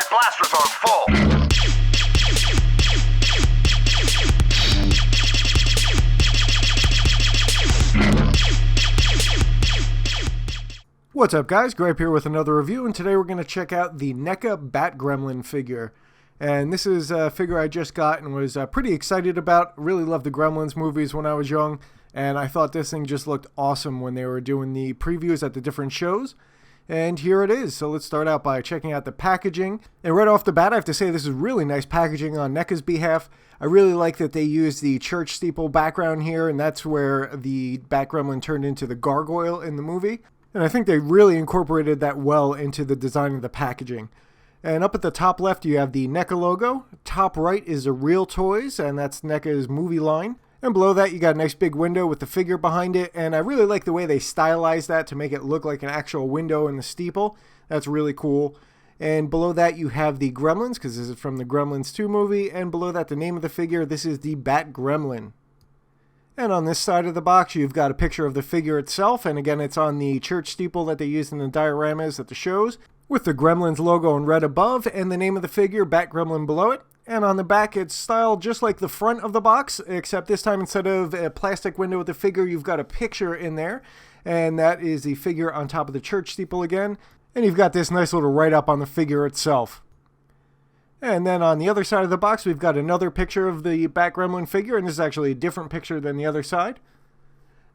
Combat blasters on full. What's up guys, Grape here with another review, and today we're going to check out the NECA Bat Gremlin figure. And this is a figure I just got and was pretty excited about. Really loved the Gremlins movies when I was young, and I thought this thing just looked awesome when they were doing the previews at the different shows. And here it is. So let's start out by checking out the packaging. And right off the bat, I have to say this is really nice packaging on NECA's behalf. I really like that they used the church steeple background here, and that's where the Bat Gremlin turned into the gargoyle in the movie. And I think they really incorporated that well into the design of the packaging. And up at the top left, you have the NECA logo. Top right is a Real Toys, and that's NECA's movie line. And below that, you got a nice big window with the figure behind it. And I really like the way they stylized that to make it look like an actual window in the steeple. That's really cool. And below that, you have the Gremlins, because this is from the Gremlins 2 movie. And below that, the name of the figure. This is the Bat Gremlin. And on this side of the box, you've got a picture of the figure itself. And again, it's on the church steeple that they used in the dioramas at the shows, with the Gremlins logo in red above and the name of the figure, Bat Gremlin, below it. And on the back, it's styled just like the front of the box, except this time instead of a plastic window with the figure, you've got a picture in there. And that is the figure on top of the church steeple again. And you've got this nice little write-up on the figure itself. And then on the other side of the box, we've got another picture of the Bat Gremlin figure, and this is actually a different picture than the other side.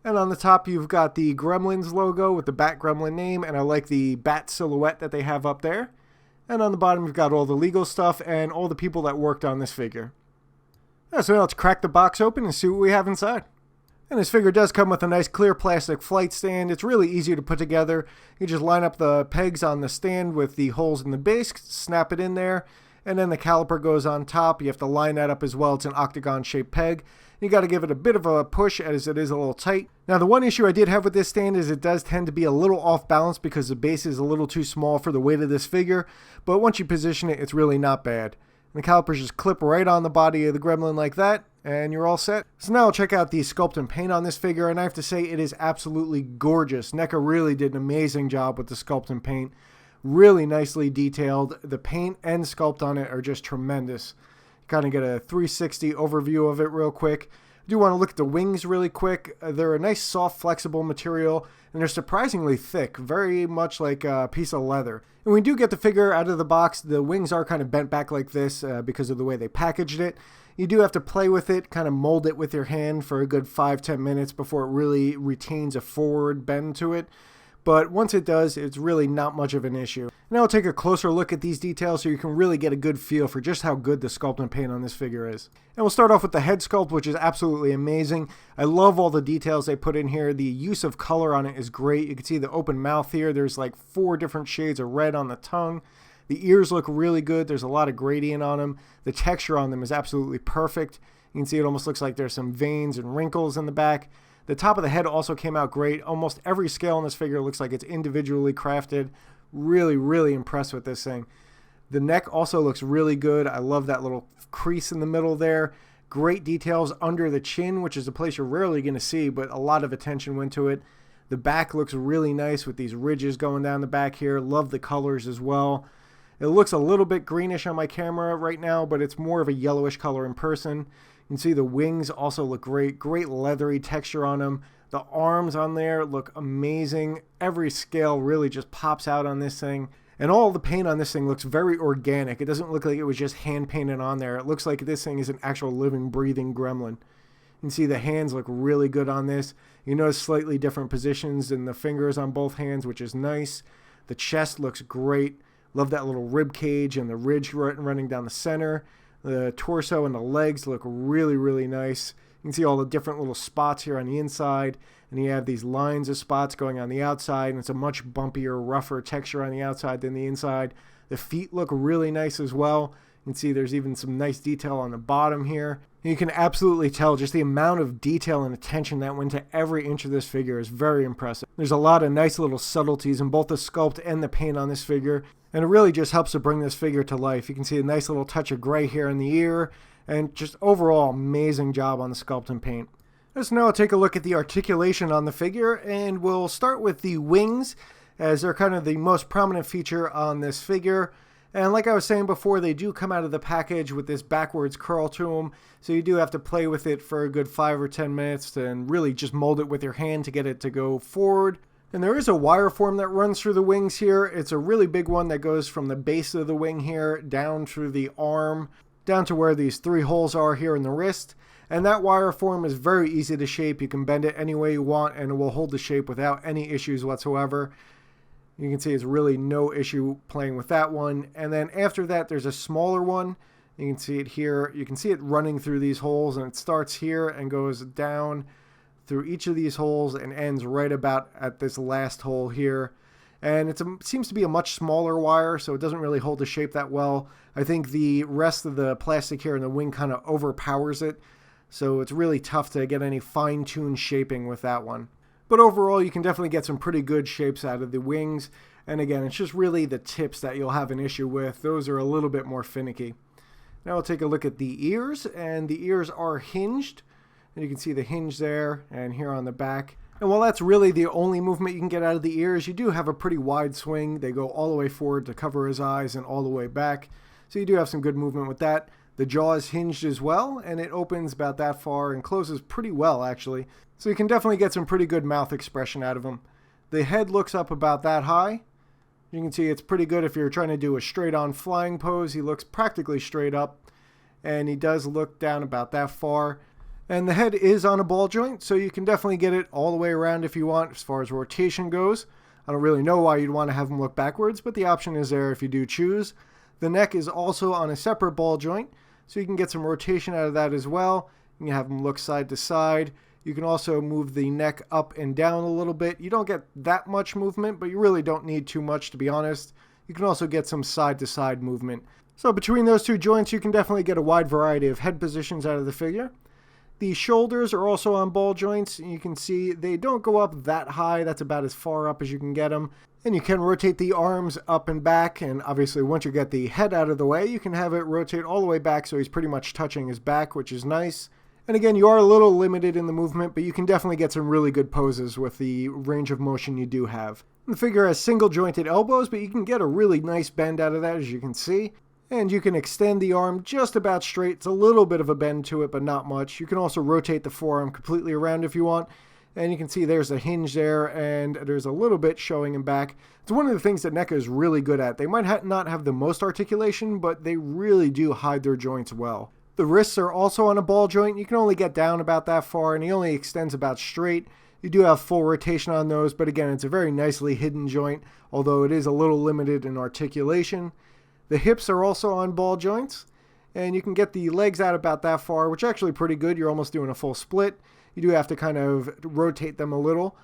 And on the top, you've got the Gremlins logo with the Bat Gremlin name, and I like the bat silhouette that they have up there. And on the bottom, you've got all the legal stuff and all the people that worked on this figure. So now let's crack the box open and see what we have inside. And this figure does come with a nice clear plastic flight stand. It's really easy to put together. You just line up the pegs on the stand with the holes in the base, snap it in there, and then the caliper goes on top. You have to line that up as well. It's an octagon-shaped peg. You got to give it a bit of a push as it is a little tight. Now, the one issue I did have with this stand is it does tend to be a little off balance because the base is a little too small for the weight of this figure. But once you position it, it's really not bad. And the calipers just clip right on the body of the Gremlin like that, and you're all set. So now I'll check out the sculpt and paint on this figure, and I have to say it is absolutely gorgeous. NECA really did an amazing job with the sculpt and paint. Really nicely detailed. The paint and sculpt on it are just tremendous. Kind of get a 360 overview of it real quick. I do want to look at the wings really quick. They're a nice soft flexible material, and they're surprisingly thick, very much like a piece of leather. And when you do get the figure out of the box, the wings are kind of bent back like this because of the way they packaged it. You do have to play with it, kind of mold it with your hand for a good 5-10 minutes before it really retains a forward bend to it. But once it does, it's really not much of an issue. Now I'll take a closer look at these details so you can really get a good feel for just how good the sculpt and paint on this figure is. And we'll start off with the head sculpt, which is absolutely amazing. I love all the details they put in here. The use of color on it is great. You can see the open mouth here. There's like 4 different shades of red on the tongue. The ears look really good. There's a lot of gradient on them. The texture on them is absolutely perfect. You can see it almost looks like there's some veins and wrinkles in the back. The top of the head also came out great. Almost every scale on this figure looks like it's individually crafted. Really, really impressed with this thing. The neck also looks really good. I love that little crease in the middle there. Great details under the chin, which is a place you're rarely going to see, but a lot of attention went to it. The back looks really nice with these ridges going down the back here. Love the colors as well. It looks a little bit greenish on my camera right now, but it's more of a yellowish color in person. You can see the wings also look great. Great leathery texture on them. The arms on there look amazing. Every scale really just pops out on this thing. And all the paint on this thing looks very organic. It doesn't look like it was just hand painted on there. It looks like this thing is an actual living, breathing gremlin. You can see the hands look really good on this. You notice slightly different positions in the fingers on both hands, which is nice. The chest looks great. Love that little rib cage and the ridge running down the center. The torso and the legs look really, really nice. You can see all the different little spots here on the inside. And you have these lines of spots going on the outside. And it's a much bumpier, rougher texture on the outside than the inside. The feet look really nice as well. You can see there's even some nice detail on the bottom here. And you can absolutely tell just the amount of detail and attention that went to every inch of this figure is very impressive. There's a lot of nice little subtleties in both the sculpt and the paint on this figure. And it really just helps to bring this figure to life. You can see a nice little touch of gray here in the ear. And just overall, amazing job on the sculpt and paint. Let's now take a look at the articulation on the figure. And we'll start with the wings, as they're kind of the most prominent feature on this figure. And like I was saying before, they do come out of the package with this backwards curl to them, so you do have to play with it for a good 5 or 10 minutes and really just mold it with your hand to get it to go forward. And there is a wire form that runs through the wings here. It's a really big one that goes from the base of the wing here down through the arm, down to where these 3 holes are here in the wrist. And that wire form is very easy to shape. You can bend it any way you want and it will hold the shape without any issues whatsoever. You can see it's really no issue playing with that one. And then after that, there's a smaller one. You can see it here. You can see it running through these holes, and it starts here and goes down through each of these holes and ends right about at this last hole here. And it seems to be a much smaller wire, so it doesn't really hold the shape that well. I think the rest of the plastic here in the wing kind of overpowers it, so it's really tough to get any fine-tuned shaping with that one. But overall, you can definitely get some pretty good shapes out of the wings. And again, it's just really the tips that you'll have an issue with. Those are a little bit more finicky. Now we'll take a look at the ears, and the ears are hinged. And you can see the hinge there and here on the back. And while that's really the only movement you can get out of the ears, you do have a pretty wide swing. They go all the way forward to cover his eyes and all the way back. So you do have some good movement with that. The jaw is hinged as well, and it opens about that far and closes pretty well, actually. So you can definitely get some pretty good mouth expression out of him. The head looks up about that high. You can see it's pretty good if you're trying to do a straight-on flying pose. He looks practically straight up, and he does look down about that far. And the head is on a ball joint, so you can definitely get it all the way around if you want as far as rotation goes. I don't really know why you'd want to have him look backwards, but the option is there if you do choose. The neck is also on a separate ball joint, so you can get some rotation out of that as well. You can have them look side to side. You can also move the neck up and down a little bit. You don't get that much movement, but you really don't need too much, to be honest. You can also get some side to side movement. So between those 2 joints, you can definitely get a wide variety of head positions out of the figure. The shoulders are also on ball joints. You can see they don't go up that high. That's about as far up as you can get them. And you can rotate the arms up and back, and obviously once you get the head out of the way, you can have it rotate all the way back so he's pretty much touching his back, which is nice. And again, you are a little limited in the movement, but you can definitely get some really good poses with the range of motion you do have. The figure has single jointed elbows, but you can get a really nice bend out of that, as you can see. And you can extend the arm just about straight. It's a little bit of a bend to it, but not much. You can also rotate the forearm completely around if you want. And you can see there's a hinge there, and there's a little bit showing in back. It's one of the things that NECA is really good at. They might not have the most articulation, but they really do hide their joints well. The wrists are also on a ball joint. You can only get down about that far, and he only extends about straight. You do have full rotation on those, but again, it's a very nicely hidden joint, although it is a little limited in articulation. The hips are also on ball joints, and you can get the legs out about that far, which is actually pretty good. You're almost doing a full split. You do have to kind of rotate them a little,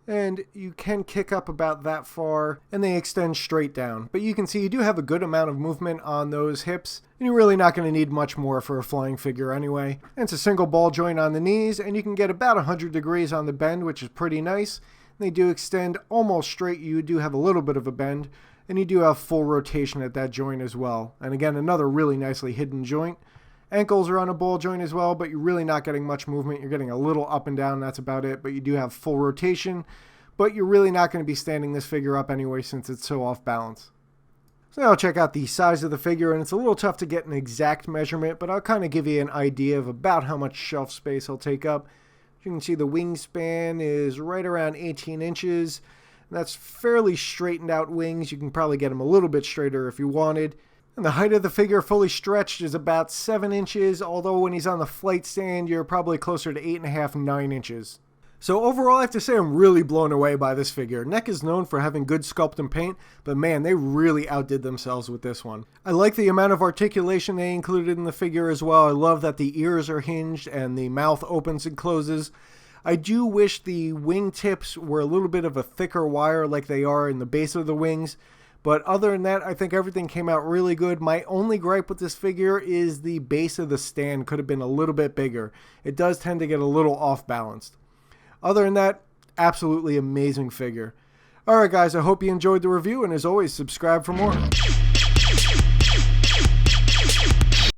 and you can kick up about that far, and they extend straight down. But you can see you do have a good amount of movement on those hips, and you're really not going to need much more for a flying figure anyway. And it's a single ball joint on the knees, and you can get about 100 degrees on the bend, which is pretty nice. And they do extend almost straight. You do have a little bit of a bend, and you do have full rotation at that joint as well. And again, another really nicely hidden joint. Ankles are on a ball joint as well, but you're really not getting much movement. You're getting a little up and down, that's about it. But you do have full rotation, but you're really not going to be standing this figure up anyway since it's so off balance. So now I'll check out the size of the figure, and it's a little tough to get an exact measurement, but I'll kind of give you an idea of about how much shelf space he'll take up. You can see the wingspan is right around 18 inches. And that's fairly straightened out wings. You can probably get them a little bit straighter if you wanted. And the height of the figure fully stretched is about 7 inches, although when he's on the flight stand, you're probably closer to 8.5, 9 inches. So overall, I have to say I'm really blown away by this figure. NECA is known for having good sculpt and paint, but man, they really outdid themselves with this one. I like the amount of articulation they included in the figure as well. I love that the ears are hinged and the mouth opens and closes. I do wish the wing tips were a little bit of a thicker wire like they are in the base of the wings. But other than that, I think everything came out really good. My only gripe with this figure is the base of the stand could have been a little bit bigger. It does tend to get a little off balanced. Other than that, absolutely amazing figure. Alright guys, I hope you enjoyed the review, and as always, subscribe for more.